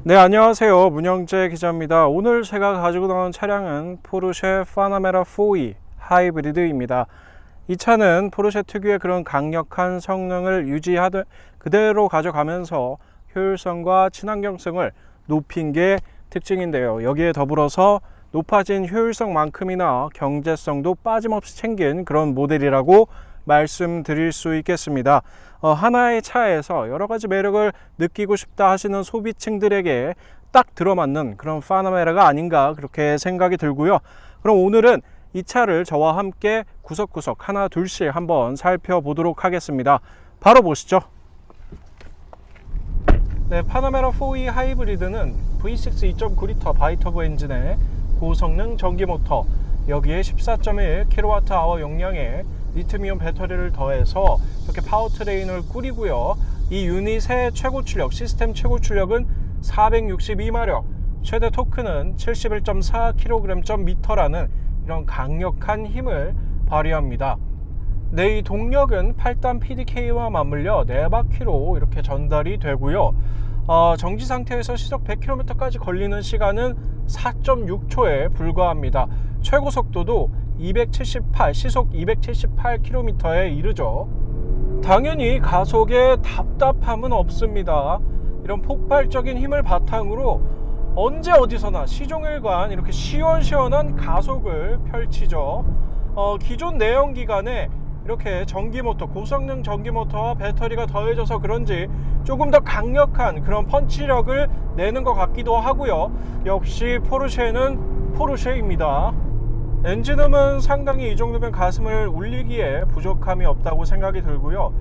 네, 안녕하세요. 문영재 기자입니다. 오늘 제가 가지고 나온 차량은 포르쉐 파나메라 4E 하이브리드입니다. 이 차는 포르쉐 특유의 그런 강력한 성능을 그대로 가져가면서 효율성과 친환경성을 높인 게 특징인데요. 여기에 더불어서 높아진 효율성만큼이나 경제성도 빠짐없이 챙긴 그런 모델이라고 말씀드릴 수 있겠습니다. 하나의 차에서 여러 가지 매력을 느끼고 싶다 하시는 소비층들에게 딱 들어맞는 그런 파나메라가 아닌가 그렇게 생각이 들고요. 그럼 오늘은 이 차를 저와 함께 구석구석 하나 둘씩 한번 살펴보도록 하겠습니다. 바로 보시죠. 네, 파나메라 4E 하이브리드는 V6 2.9L 바이터보 엔진의 고성능 전기 모터, 여기에 14.1kWh 용량의 리튬이온 배터리를 더해서 이렇게 파워트레인을 꾸리고요. 이 유닛의 최고 출력, 시스템 최고 출력은 462마력, 최대 토크는 71.4kgm/m라는 이런 강력한 힘을 발휘합니다. 네, 이 동력은 8단 PDK와 맞물려 4바퀴로 이렇게 전달이 되고요. 정지 상태에서 시속 100km까지 걸리는 시간은 4.6초에 불과합니다. 최고 속도도 시속 278km에 이르죠. 당연히 가속에 답답함은 없습니다. 이런 폭발적인 힘을 바탕으로 언제 어디서나 시종일관 이렇게 시원시원한 가속을 펼치죠. 기존 내연기관에 이렇게 전기모터, 고성능 전기모터와 배터리가 더해져서 그런지 조금 더 강력한 그런 펀치력을 내는 것 같기도 하고요. 역시 포르쉐는 포르쉐입니다. 엔진음은 상당히 이 정도면 가슴을 울리기에 부족함이 없다고 생각이 들고요.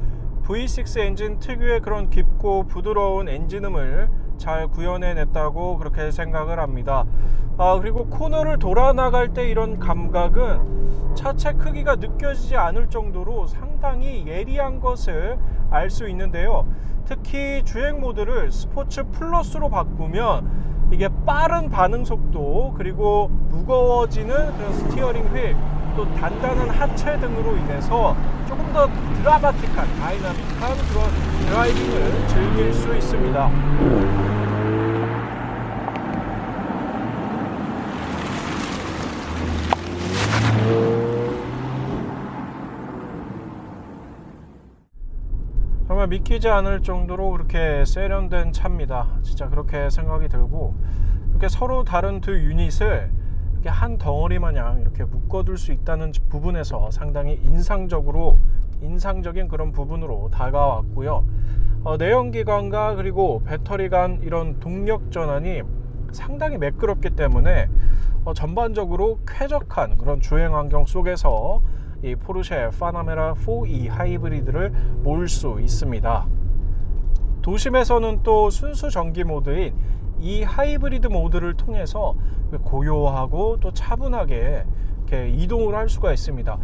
V6 엔진 특유의 그런 깊고 부드러운 엔진음을 잘 구현해냈다고 그렇게 생각을 합니다. 그리고 코너를 돌아 나갈 때 이런 감각은 차체 크기가 느껴지지 않을 정도로 상당히 예리한 것을 알 수 있는데요. 특히 주행 모드를 스포츠 플러스로 바꾸면 이게 빠른 반응 속도, 그리고 무거워지는 그런 스티어링 휠, 또 단단한 하체 등으로 인해서 조금 더 드라마틱한, 다이나믹한 그런 드라이빙을 즐길 수 있습니다. 정말 믿기지 않을 정도로 그렇게 세련된 차입니다. 진짜 그렇게 생각이 들고, 이렇게 서로 다른 두 유닛을 이렇게 한 덩어리 마냥 이렇게 묶어둘 수 있다는 부분에서 상당히 인상적인 그런 부분으로 다가왔고요. 내연기관과 그리고 배터리 간 이런 동력 전환이 상당히 매끄럽기 때문에 전반적으로 쾌적한 그런 주행 환경 속에서 이 포르쉐 파나메라 4E 하이브리드를 몰 수 있습니다. 도심에서는 또 순수 전기 모드인 이 하이브리드 모드를 통해서 고요하고 또 차분하게 이렇게 이동을 할 수가 있습니다.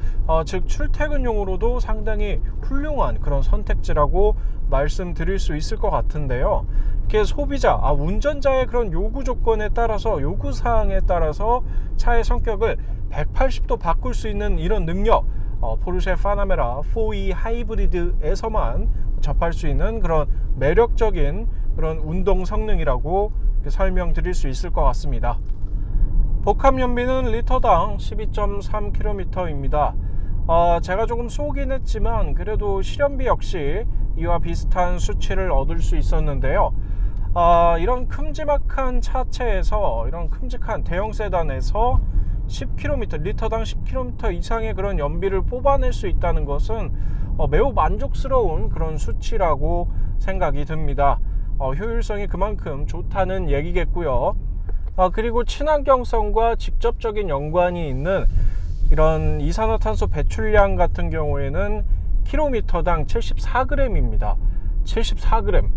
즉 출퇴근용으로도 상당히 훌륭한 그런 선택지라고 말씀드릴 수 있을 것 같은데요. 이렇게 소비자, 운전자의 그런 요구 조건에 따라서, 요구 사항에 따라서 차의 성격을 180도 바꿀 수 있는 이런 능력, 포르쉐 파나메라 4E 하이브리드에서만 접할 수 있는 그런 매력적인 그런 운동 성능이라고 설명드릴 수 있을 것 같습니다. 복합 연비는 리터당 12.3km입니다. 제가 조금 쏘긴 했지만 그래도 실연비 역시 이와 비슷한 수치를 얻을 수 있었는데요. 이런 큼지막한 차체에서, 이런 큼직한 대형 세단에서 10km, 리터당 10km 이상의 그런 연비를 뽑아낼 수 있다는 것은 매우 만족스러운 그런 수치라고 생각이 듭니다. 효율성이 그만큼 좋다는 얘기겠고요. 그리고 친환경성과 직접적인 연관이 있는 이런 이산화탄소 배출량 같은 경우에는 킬로미터당 74g입니다. 74g.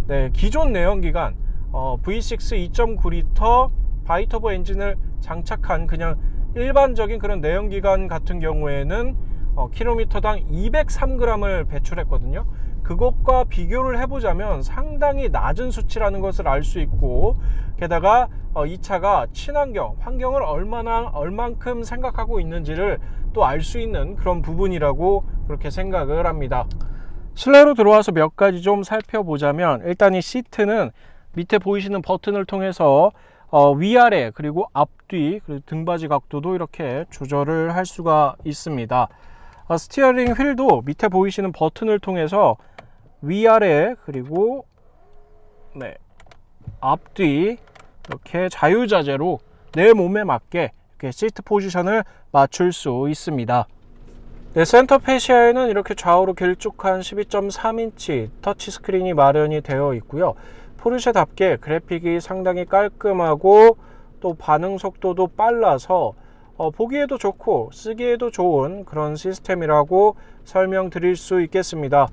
네, 기존 내연기관 V6 2.9L 바이터보 엔진을 장착한 그냥 일반적인 그런 내연기관 같은 경우에는 킬로미터당 203g을 배출했거든요. 그것과 비교를 해보자면 상당히 낮은 수치라는 것을 알 수 있고, 게다가 이 차가 친환경, 환경을 얼만큼 생각하고 있는지를 또 알 수 있는 그런 부분이라고 그렇게 생각을 합니다. 실내로 들어와서 몇 가지 좀 살펴보자면, 일단 이 시트는 밑에 보이시는 버튼을 통해서 위아래 그리고 앞뒤 그리고 등받이 각도도 이렇게 조절을 할 수가 있습니다. 스티어링 휠도 밑에 보이시는 버튼을 통해서 위아래 그리고 앞뒤 이렇게 자유자재로 내 몸에 맞게 이렇게 시트 포지션을 맞출 수 있습니다. 센터 페시아에는 이렇게 좌우로 길쭉한 12.3인치 터치스크린이 마련이 되어 있고요. 포르쉐답게 그래픽이 상당히 깔끔하고 또 반응 속도도 빨라서 보기에도 좋고 쓰기에도 좋은 그런 시스템이라고 설명드릴 수 있겠습니다.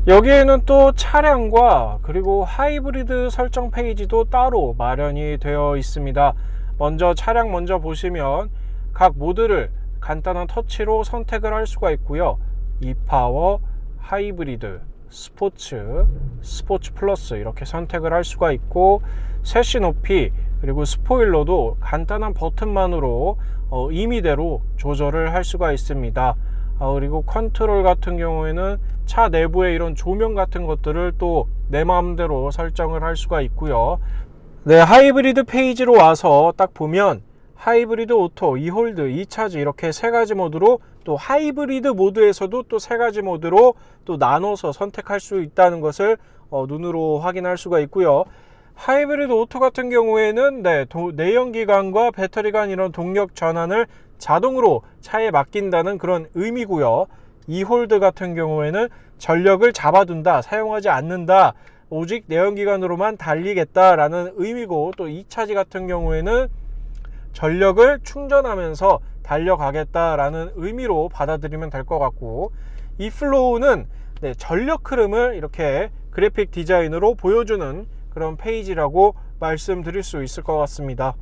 여기에는 또 차량과 그리고 하이브리드 설정 페이지도 따로 마련이 되어 있습니다. 먼저 차량 먼저 보시면 각 모드를 간단한 터치로 선택을 할 수가 있고요. e파워, 하이브리드, 스포츠, 스포츠 플러스 이렇게 선택을 할 수가 있고, 셰시 높이 그리고 스포일러도 간단한 버튼만으로 임의대로 조절을 할 수가 있습니다. 그리고 컨트롤 같은 경우에는 차 내부의 이런 조명 같은 것들을 또 내 마음대로 설정을 할 수가 있고요. 하이브리드 페이지로 와서 딱 보면 하이브리드 오토, e홀드, e차지 이렇게 세 가지 모드로, 또 하이브리드 모드에서도 또 세 가지 모드로 또 나눠서 선택할 수 있다는 것을 눈으로 확인할 수가 있고요. 하이브리드 오토 같은 경우에는 내연기관과 배터리 간 이런 동력 전환을 자동으로 차에 맡긴다는 그런 의미고요. e홀드 같은 경우에는 전력을 잡아둔다, 사용하지 않는다, 오직 내연기관으로만 달리겠다라는 의미고, 또 e차지 같은 경우에는 전력을 충전하면서 달려가겠다라는 의미로 받아들이면 될 것 같고, e플로우는 전력 흐름을 이렇게 그래픽 디자인으로 보여주는 그런 페이지라고 말씀드릴 수 있을 것 같습니다.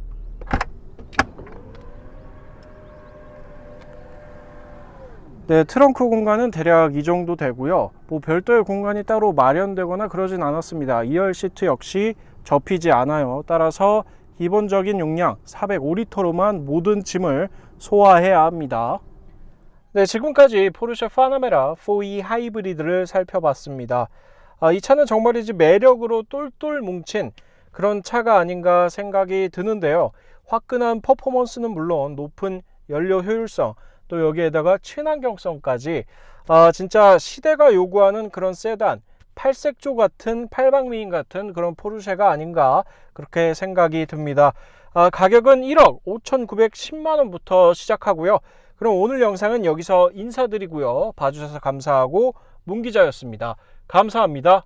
트렁크 공간은 대략 이 정도 되고요. 별도의 공간이 따로 마련되거나 그러진 않았습니다. 2열 시트 역시 접히지 않아요. 따라서 기본적인 용량 405리터로만 모든 짐을 소화해야 합니다. 지금까지 포르쉐 파나메라 4E 하이브리드를 살펴봤습니다. 이 차는 정말이지 매력으로 똘똘 뭉친 그런 차가 아닌가 생각이 드는데요. 화끈한 퍼포먼스는 물론 높은 연료 효율성, 또 여기에다가 친환경성까지 진짜 시대가 요구하는 그런 세단, 팔색조 같은, 팔방미인 같은 그런 포르쉐가 아닌가 그렇게 생각이 듭니다. 가격은 1억 5,910만원부터 시작하고요. 그럼 오늘 영상은 여기서 인사드리고요. 봐주셔서 감사하고 문기자였습니다. 감사합니다.